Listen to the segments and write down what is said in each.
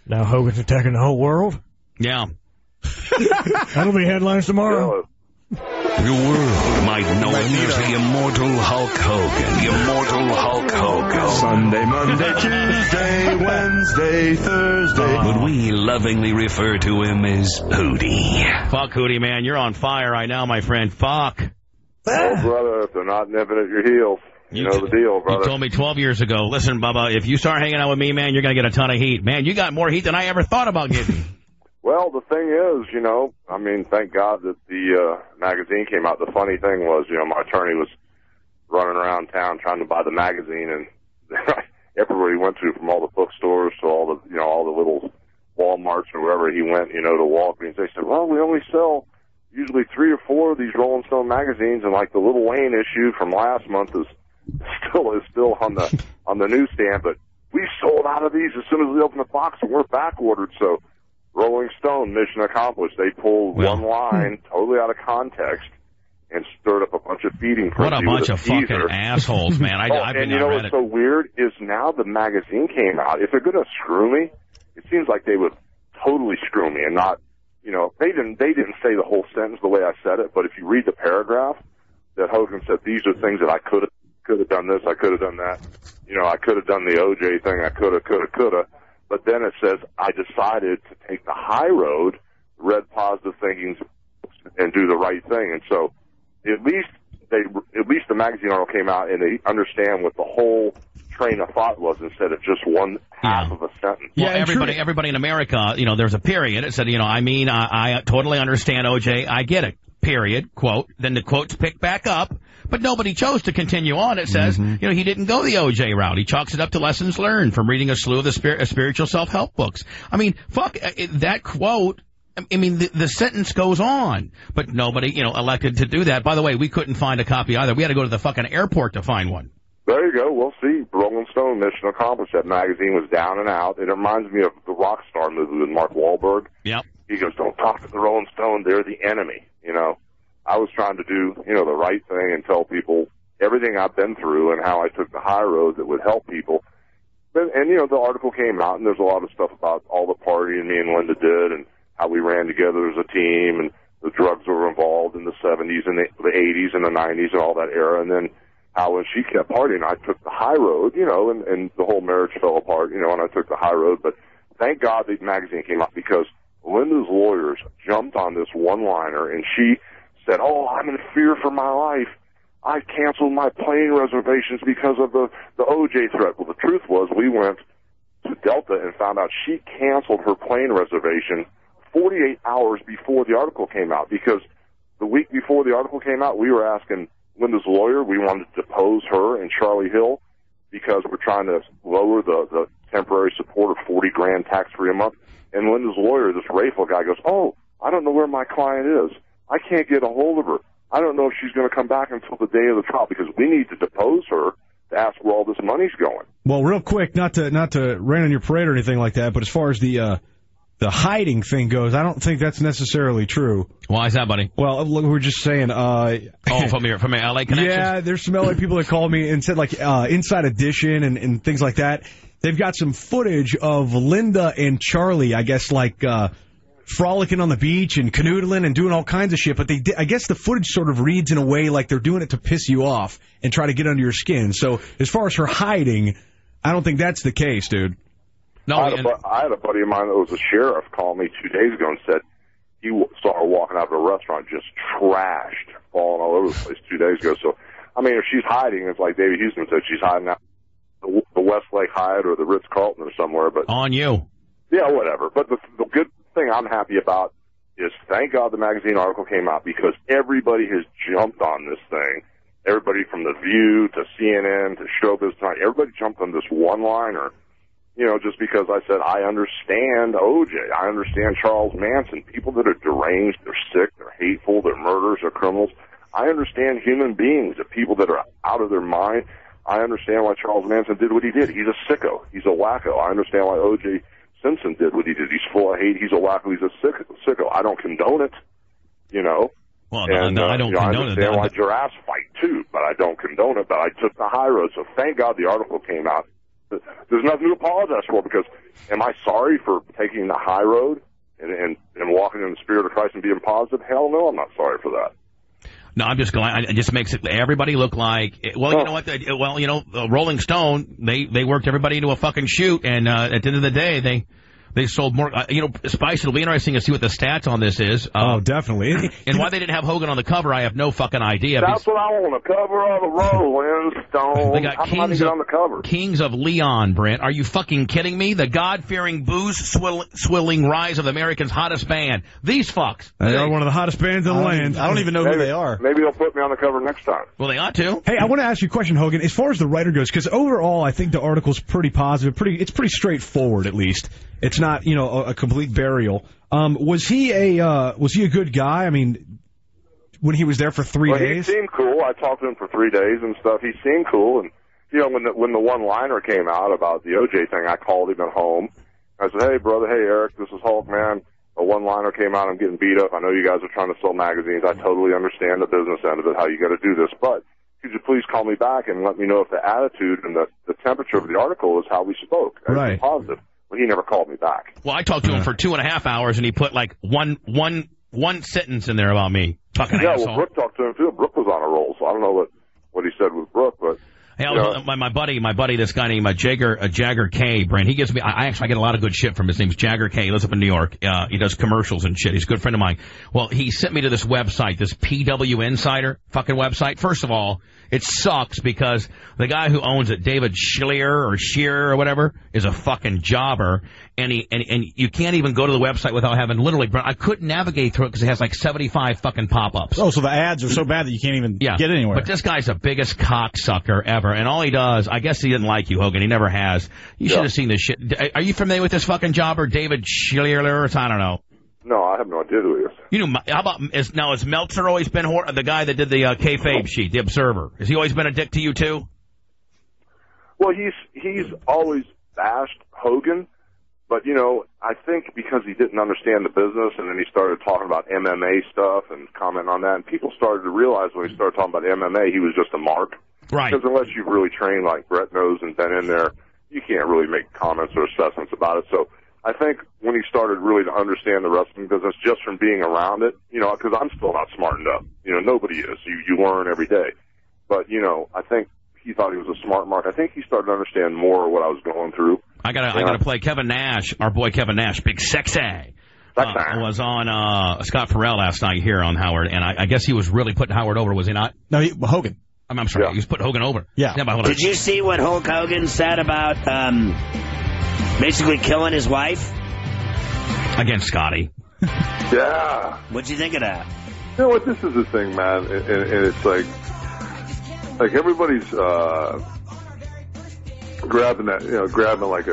Now Hogan's attacking the whole world? Yeah. That'll be headlines tomorrow. The world might know him as the immortal Hulk Hogan. The immortal Hulk Hogan. Sunday, Monday, Tuesday, Wednesday, Thursday. But we lovingly refer to him as Hootie. Fuck, Hootie, man. You're on fire right now, my friend. Fuck. Oh, brother, if they're not nipping at your heels, you know the deal, brother. You told me 12 years ago, listen, Bubba, if you start hanging out with me, man, you're going to get a ton of heat. Man, you got more heat than I ever thought about getting. Well, the thing is, you know, I mean, thank God that the magazine came out. The funny thing was, you know, my attorney was running around town trying to buy the magazine, and everywhere he went to, from all the bookstores to all the, you know, all the little Walmarts or wherever he went, you know, to Walgreens, they said, well, we only sell usually 3 or 4 of these Rolling Stone magazines, and like the Little Wayne issue from last month is still on the newsstand, but we sold out of these as soon as we opened the box, and we're back ordered. So Rolling Stone, mission accomplished. They pulled one line totally out of context and stirred up a bunch of feeding frenzy. What a bunch of fucking assholes, man. And you know what's so weird is now the magazine came out. If they're going to screw me, it seems like they would totally screw me and not, you know, they didn't say the whole sentence the way I said it, but if you read the paragraph that Hogan said, these are things that I could have done this, I could have done that, you know, I could have done the OJ thing, I could have. But then it says, I decided to take the high road, read positive thinking, and do the right thing. And so at least the magazine article came out and they understand what the whole train of thought was instead of just one half of a sentence. Well, everybody in America, you know, there's a period. It said, you know, I totally understand OJ. I get it. Period. Quote. Then the quotes pick back up. But nobody chose to continue on. It says, you know, he didn't go the OJ route. He chalks it up to lessons learned from reading a slew of the spiritual self-help books. I mean, fuck, that quote, I mean, the sentence goes on. But nobody, you know, elected to do that. By the way, we couldn't find a copy either. We had to go to the fucking airport to find one. There you go. We'll see. Rolling Stone, mission accomplished. That magazine was down and out. It reminds me of the Rockstar movie with Mark Wahlberg. Yep. He goes, don't talk to the Rolling Stone. They're the enemy, you know. I was trying to do, you know, the right thing and tell people everything I've been through and how I took the high road that would help people. And you know, the article came out, and there's a lot of stuff about all the partying me and Linda did and how we ran together as a team and the drugs were involved in the 70s and the 80s and the 90s and all that era. And then how when she kept partying, I took the high road, you know, and the whole marriage fell apart, you know, and I took the high road. But thank God the magazine came out because Linda's lawyers jumped on this one-liner, and she said, oh, I'm in fear for my life. I canceled my plane reservations because of the OJ threat. Well, the truth was we went to Delta and found out she canceled her plane reservation 48 hours before the article came out, because the week before the article came out, we were asking Linda's lawyer, we wanted to depose her and Charlie Hill because we're trying to lower the temporary support of $40,000 tax-free a month. And Linda's lawyer, this Rayful guy, goes, oh, I don't know where my client is. I can't get a hold of her. I don't know if she's going to come back until the day of the trial because we need to depose her to ask where all this money's going. Well, real quick, not to rain on your parade or anything like that, but as far as the hiding thing goes, I don't think that's necessarily true. Why is that, buddy? Well, look, we're just saying. From your LA connection? Yeah, there's some LA people that called me and said, like, Inside Edition and things like that. They've got some footage of Linda and Charlie, I guess, like, frolicking on the beach and canoodling and doing all kinds of shit. But I guess the footage sort of reads in a way like they're doing it to piss you off and try to get under your skin. So as far as her hiding, I don't think that's the case, dude. No, I had a buddy of mine that was a sheriff call me 2 days ago and said he saw her walking out of a restaurant just trashed, falling all over the place 2 days ago. So, I mean, if she's hiding, it's like David Houston said, she's hiding out the Westlake Hyatt or the Ritz-Carlton or somewhere. But on you. Yeah, whatever. But the good thing I'm happy about is thank God the magazine article came out because everybody has jumped on this thing. Everybody from The View to CNN to Showbiz Tonight, everybody jumped on this one-liner. You know, just because I said, I understand OJ, I understand Charles Manson, people that are deranged, they're sick, they're hateful, they're murderers, they're criminals. I understand human beings, the people that are out of their mind. I understand why Charles Manson did what he did. He's a sicko. He's a wacko. I understand why OJ Simpson did what he did. He's full of hate. He's a wacko. He's a sicko. I don't condone it, you know. Well, no, I don't condone it. I understand why giraffes fight, too, but I don't condone it. But I took the high road, so thank God the article came out. There's nothing to apologize for, because am I sorry for taking the high road and walking in the spirit of Christ and being positive? Hell no, I'm not sorry for that. No, I'm just glad. It just makes everybody look like. Well, you know what? Rolling Stone, they worked everybody into a fucking shoot, and at the end of the day, they sold more. Spice, it'll be interesting to see what the stats on this is. Oh, definitely. And why they didn't have Hogan on the cover, I have no fucking idea. That's what I want, a cover of the Rolling Stone. They got Kings on the cover. Kings of Leon, Brent. Are you fucking kidding me? The God-fearing, booze-swilling rise of America's hottest band. These fucks. They are one of the hottest bands in the land. I don't even know who they are. Maybe they'll put me on the cover next time. Well, they ought to. Hey, I want to ask you a question, Hogan. As far as the writer goes, because overall, I think the article's pretty positive. It's pretty straightforward, at least. It's not, a complete burial. Was he a good guy? I mean, when he was there for 3 days? He seemed cool. I talked to him for 3 days and stuff. He seemed cool. And, when the one-liner came out about the OJ thing, I called him at home. I said, hey, brother, hey, Eric, this is Hulk, man. A one-liner came out. I'm getting beat up. I know you guys are trying to sell magazines. I totally understand the business end of it, how you got to do this. But could you please call me back and let me know if the attitude and the temperature of the article is how we spoke? Right. Positive. Well, he never called me back. Well, I talked to him for 2.5 hours, and he put like one sentence in there about me. Fucking asshole. Well, Brooke talked to him too. Brooke was on a roll, so I don't know what he said with Brooke, but. Hey, my buddy, this guy named Jagger K. Brent. He gives me. I get a lot of good shit from his name's Jagger K. He lives up in New York. He does commercials and shit. He's a good friend of mine. Well, he sent me to this website, this PW Insider fucking website. First of all, it sucks because the guy who owns it, David Shearer or whatever, is a fucking jobber, and you can't even go to the website without having literally. I couldn't navigate through it because it has like 75 fucking pop-ups. Oh, so the ads are so bad that you can't even get anywhere. But this guy's the biggest cocksucker ever, and all he does, I guess he didn't like you, Hogan. He never has. You should have seen this shit. Are you familiar with this fucking jobber, David Shearer? I don't know. No, I have no idea who he is. You know, how about has Meltzer always been the guy that did the kayfabe sheet, the Observer? Has he always been a dick to you too? Well, he's always bashed Hogan, but I think because he didn't understand the business, and then he started talking about MMA stuff and commenting on that, and people started to realize when he started talking about MMA, he was just a mark. Right. Because unless you've really trained like Brett knows and been in there, you can't really make comments or assessments about it. So I think when he started really to understand the wrestling business just from being around it, because I'm still not smartened up. Nobody is. You learn every day. But, I think he thought he was a smart mark. I think he started to understand more of what I was going through. I gotta play Kevin Nash, our boy Kevin Nash, Big Sexy. Was on Scott Farrell last night here on Howard, and I guess he was really putting Howard over, was he not? No, Hogan. I'm sorry, he was putting Hogan over. Yeah. Did you see what Hulk Hogan said about basically killing his wife? Against Scotty. Yeah. What'd you think of that? You know what? This is the thing, man, and it's like everybody's grabbing that, grabbing like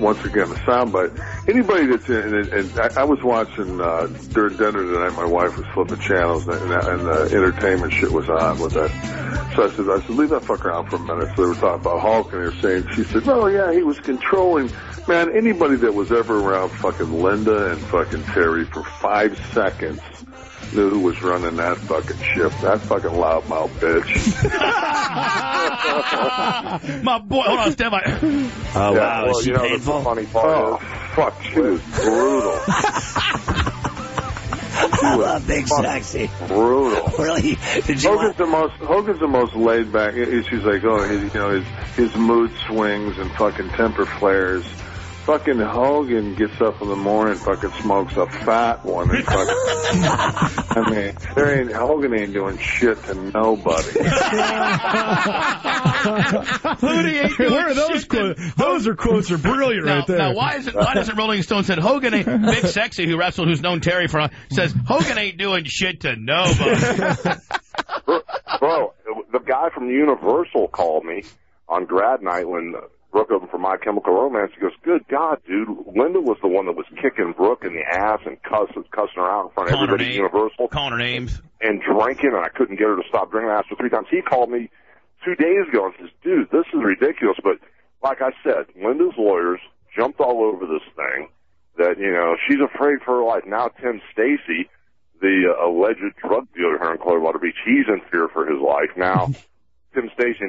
once again a soundbite. Anybody that's and I was watching during dinner tonight. My wife was flipping channels, and the entertainment shit was on with that. So I said, leave that fucker on for a minute. So they were talking about Hulk, and they were saying, she said, oh yeah, he was controlling. Man, anybody that was ever around fucking Linda and fucking Terry for 5 seconds knew who was running that fucking ship. That fucking loudmouth bitch. My boy, hold on, stand by. Oh, yeah, wow, is she painful? The funny part fuck, she was brutal. I love Big Sexy. Brutal. Really? Did you Hogan's the most laid back. She's like, his mood swings and fucking temper flares. Fucking Hogan gets up in the morning, fucking smokes a fat one, and fucking. Hogan ain't doing shit to nobody. Where are those quotes? Those quotes are brilliant right there. Now, why doesn't Rolling Stone said Hogan ain't Big Sexy, who wrestled, who's known Terry for, says Hogan ain't doing shit to nobody. Bro, the guy from Universal called me on grad night when Brooke opened for My Chemical Romance. He goes, good God, dude, Linda was the one that was kicking Brooke in the ass and cussing her out in front of everybody at Universal. Calling her names. And drinking, and I couldn't get her to stop drinking. I asked her 3 times. He called me 2 days ago and says, dude, this is ridiculous. But like I said, Linda's lawyers jumped all over this thing that, she's afraid for her life. Now Tim Stacy, the alleged drug dealer here in Clearwater Beach, he's in fear for his life. Now Tim Stacy